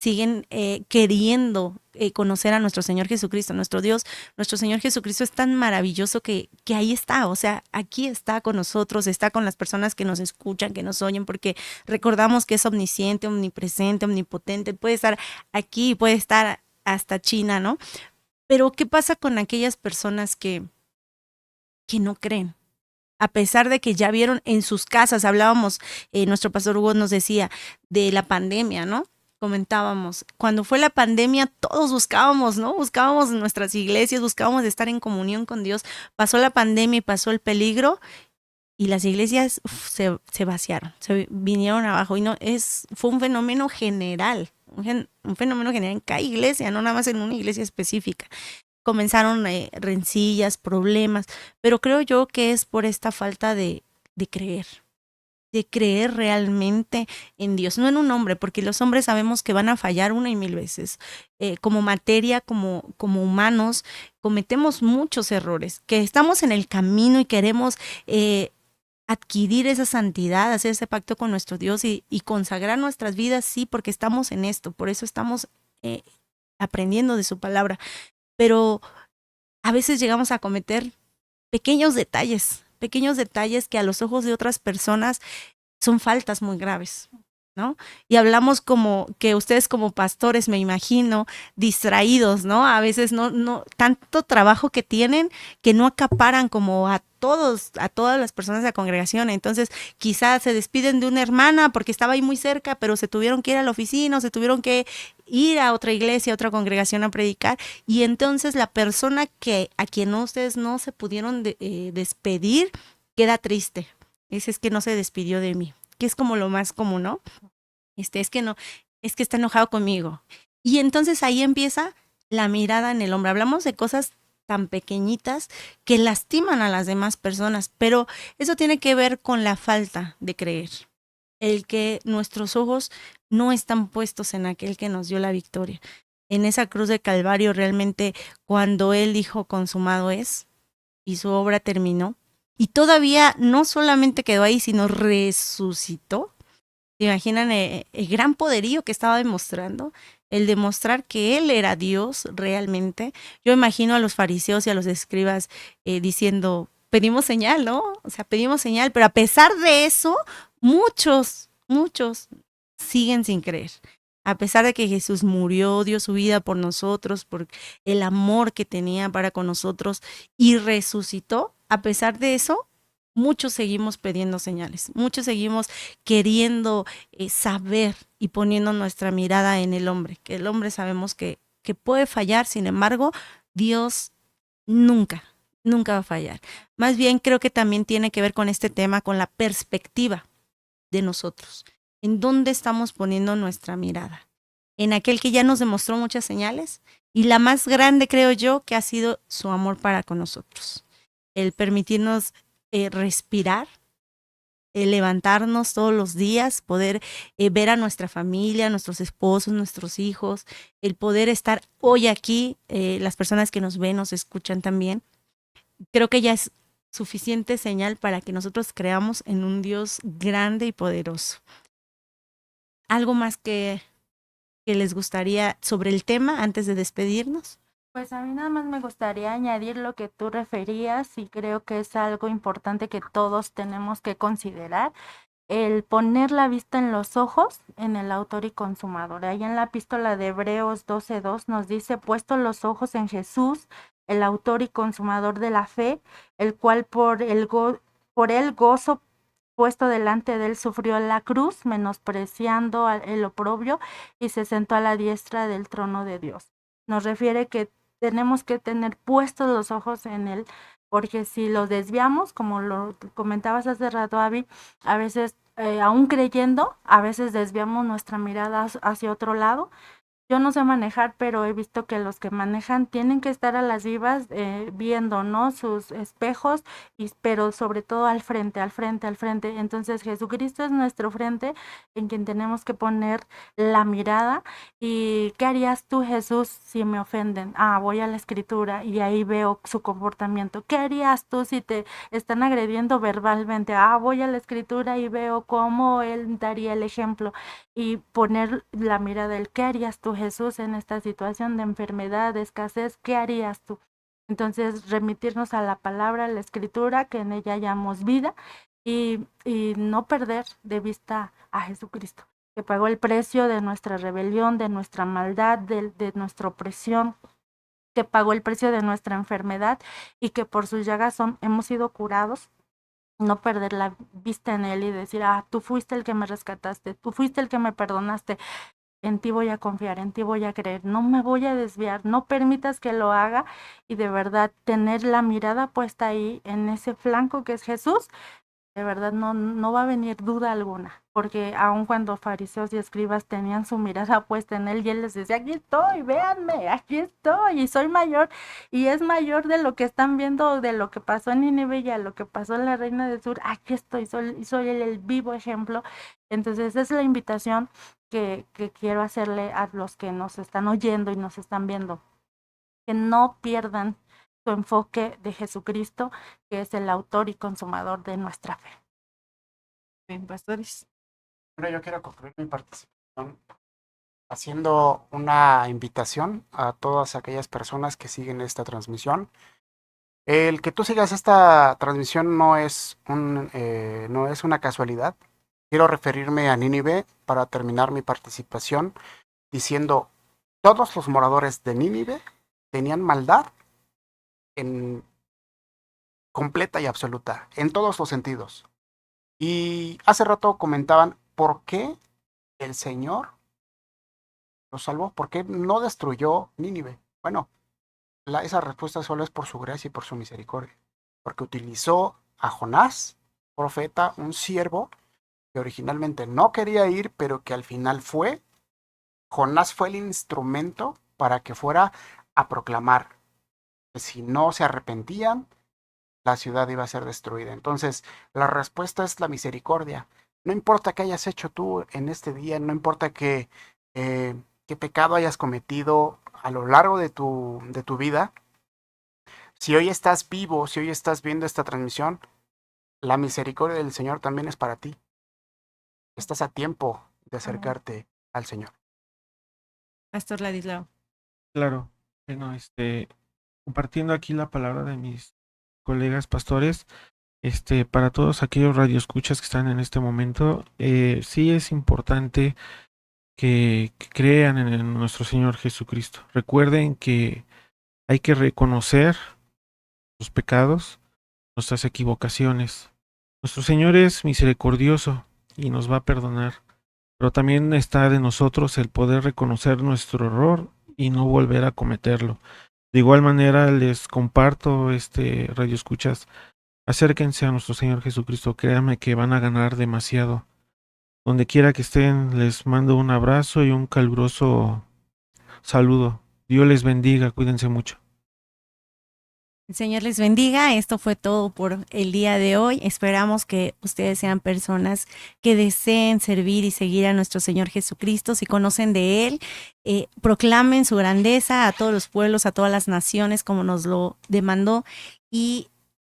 Speaker 1: siguen queriendo conocer a nuestro Señor Jesucristo, nuestro Dios, nuestro Señor Jesucristo es tan maravilloso que ahí está, o sea, aquí está con nosotros, está con las personas que nos escuchan, que nos oyen, porque recordamos que es omnisciente, omnipresente, omnipotente, puede estar aquí, puede estar hasta China, ¿no? Pero ¿qué pasa con aquellas personas que no creen? A pesar de que ya vieron en sus casas, hablábamos, nuestro pastor Hugo nos decía de la pandemia, ¿no? Comentábamos, cuando fue la pandemia todos buscábamos, ¿no? Buscábamos en nuestras iglesias, buscábamos estar en comunión con Dios. Pasó la pandemia y pasó el peligro y las iglesias se vaciaron, se vinieron abajo y fue un fenómeno general, un fenómeno general en cada iglesia, no nada más en una iglesia específica. Comenzaron rencillas, problemas, pero creo yo que es por esta falta de creer realmente en Dios, no en un hombre, porque los hombres sabemos que van a fallar una y mil veces. Como materia, como humanos, cometemos muchos errores, que estamos en el camino y queremos adquirir esa santidad, hacer ese pacto con nuestro Dios y consagrar nuestras vidas, sí, porque estamos en esto, por eso estamos aprendiendo de su palabra. Pero a veces llegamos a cometer pequeños detalles que a los ojos de otras personas son faltas muy graves, ¿no? Y hablamos como que ustedes como pastores, me imagino, distraídos, ¿no? A veces no, tanto trabajo que tienen que no acaparan como a todas las personas de la congregación. Entonces, quizás se despiden de una hermana porque estaba ahí muy cerca, pero se tuvieron que ir a la oficina o se tuvieron que ir a otra iglesia, a otra congregación a predicar. Y entonces la persona a quien ustedes no se pudieron despedir queda triste. Es que no se despidió de mí, que es como lo más común, ¿no? Es que no, es que está enojado conmigo. Y entonces ahí empieza la mirada en el hombre. Hablamos de cosas tan pequeñitas que lastiman a las demás personas, pero eso tiene que ver con la falta de creer. El que nuestros ojos no están puestos en aquel que nos dio la victoria. En esa cruz de Calvario realmente cuando Él dijo consumado es y su obra terminó, y todavía no solamente quedó ahí, sino resucitó. ¿Se imaginan el gran poderío que estaba demostrando? El demostrar que Él era Dios realmente. Yo imagino a los fariseos y a los escribas diciendo, pedimos señal, ¿no? O sea, pedimos señal, pero a pesar de eso, muchos siguen sin creer. A pesar de que Jesús murió, dio su vida por nosotros, por el amor que tenía para con nosotros y resucitó, a pesar de eso, muchos seguimos pidiendo señales, muchos seguimos queriendo saber y poniendo nuestra mirada en el hombre, que el hombre sabemos que puede fallar, sin embargo, Dios nunca va a fallar. Más bien creo que también tiene que ver con este tema, con la perspectiva de nosotros. ¿En dónde estamos poniendo nuestra mirada? En aquel que ya nos demostró muchas señales y la más grande, creo yo, que ha sido su amor para con nosotros. El permitirnos respirar, levantarnos todos los días, poder ver a nuestra familia, nuestros esposos, nuestros hijos, el poder estar hoy aquí, las personas que nos ven, nos escuchan también. Creo que ya es suficiente señal para que nosotros creamos en un Dios grande y poderoso. ¿Algo más que les gustaría sobre el tema antes de despedirnos?
Speaker 3: Pues a mí nada más me gustaría añadir lo que tú referías y creo que es algo importante que todos tenemos que considerar, el poner la vista en los ojos en el autor y consumador. Ahí en la epístola de Hebreos 12:2 nos dice, puesto los ojos en Jesús, el autor y consumador de la fe, el cual por el gozo puesto delante de él sufrió la cruz, menospreciando el oprobio, y se sentó a la diestra del trono de Dios. Nos refiere que tenemos que tener puestos los ojos en él, porque si los desviamos, como lo comentabas hace rato, Abby, a veces, aún creyendo, a veces desviamos nuestra mirada hacia otro lado. Yo no sé manejar, pero he visto que los que manejan tienen que estar a las vivas viendo, ¿no? Sus espejos, pero sobre todo al frente, al frente, al frente. Entonces Jesucristo es nuestro frente en quien tenemos que poner la mirada. ¿Y qué harías tú, Jesús, si me ofenden? Ah, voy a la escritura y ahí veo su comportamiento. ¿Qué harías tú si te están agrediendo verbalmente? Ah, voy a la escritura y veo cómo él daría el ejemplo. Y poner la mirada del ¿qué harías tú, Jesús, en esta situación de enfermedad, de escasez? ¿Qué harías tú? Entonces, remitirnos a la palabra, a la escritura, que en ella hallamos vida y no perder de vista a Jesucristo, que pagó el precio de nuestra rebelión, de nuestra maldad, de nuestra opresión, que pagó el precio de nuestra enfermedad y que por sus llagas hemos sido curados. No perder la vista en él y decir, ah, tú fuiste el que me rescataste, tú fuiste el que me perdonaste, en ti voy a confiar, en ti voy a creer, no me voy a desviar, no permitas que lo haga, y de verdad tener la mirada puesta ahí en ese flanco que es Jesús. De verdad no va a venir duda alguna, porque aun cuando fariseos y escribas tenían su mirada puesta en él y él les decía, aquí estoy, véanme, aquí estoy y soy mayor, y es mayor de lo que están viendo, de lo que pasó en Nínive y a lo que pasó en la Reina del Sur, aquí estoy, soy el vivo ejemplo. Entonces esa es la invitación que quiero hacerle a los que nos están oyendo y nos están viendo, que no pierdan su enfoque de Jesucristo, que es el autor y consumador de nuestra fe.
Speaker 1: Bien, pastores.
Speaker 4: Bueno, yo quiero concluir mi participación haciendo una invitación a todas aquellas personas que siguen esta transmisión. El que tú sigas esta transmisión no es una casualidad. Quiero referirme a Nínive para terminar mi participación diciendo, todos los moradores de Nínive tenían maldad en completa y absoluta, en todos los sentidos. Y hace rato comentaban por qué el Señor los salvó, por qué no destruyó Nínive. Bueno, esa respuesta solo es por su gracia y por su misericordia, porque utilizó a Jonás, profeta, un siervo que originalmente no quería ir, pero que al final fue. Jonás fue el instrumento para que fuera a proclamar que si no se arrepentían, la ciudad iba a ser destruida. Entonces, la respuesta es la misericordia. No importa qué hayas hecho tú en este día, no importa qué pecado hayas cometido a lo largo de tu vida. Si hoy estás vivo, si hoy estás viendo esta transmisión, la misericordia del Señor también es para ti. Estás a tiempo de acercarte al Señor.
Speaker 1: Pastor Ladislao.
Speaker 5: Claro, bueno, compartiendo aquí la palabra de mis colegas pastores, para todos aquellos radioescuchas que están en este momento, sí es importante que crean en nuestro Señor Jesucristo. Recuerden que hay que reconocer los pecados, nuestras equivocaciones. Nuestro Señor es misericordioso y nos va a perdonar, pero también está de nosotros el poder reconocer nuestro error y no volver a cometerlo. De igual manera les comparto, radioescuchas, acérquense a nuestro Señor Jesucristo, créanme que van a ganar demasiado. Donde quiera que estén, les mando un abrazo y un caluroso saludo. Dios les bendiga, cuídense mucho.
Speaker 1: El Señor les bendiga. Esto fue todo por el día de hoy. Esperamos que ustedes sean personas que deseen servir y seguir a nuestro Señor Jesucristo. Si conocen de Él, proclamen su grandeza a todos los pueblos, a todas las naciones, como nos lo demandó. Y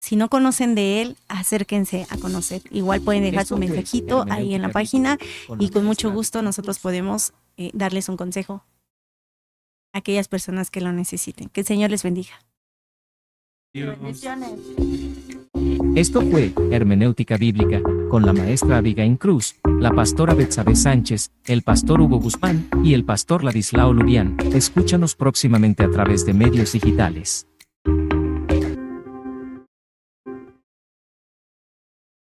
Speaker 1: si no conocen de Él, acérquense a conocer. Igual pueden dejar su mensajito ahí en la página y con mucho gusto nosotros podemos darles un consejo a aquellas personas que lo necesiten. Que el Señor les bendiga.
Speaker 3: Bendiciones.
Speaker 2: Esto fue Hermenéutica Bíblica, con la maestra Abigail Cruz, la pastora Betsabe Sánchez, el pastor Hugo Guzmán y el pastor Ladislao Lubián. Escúchanos próximamente a través de medios digitales.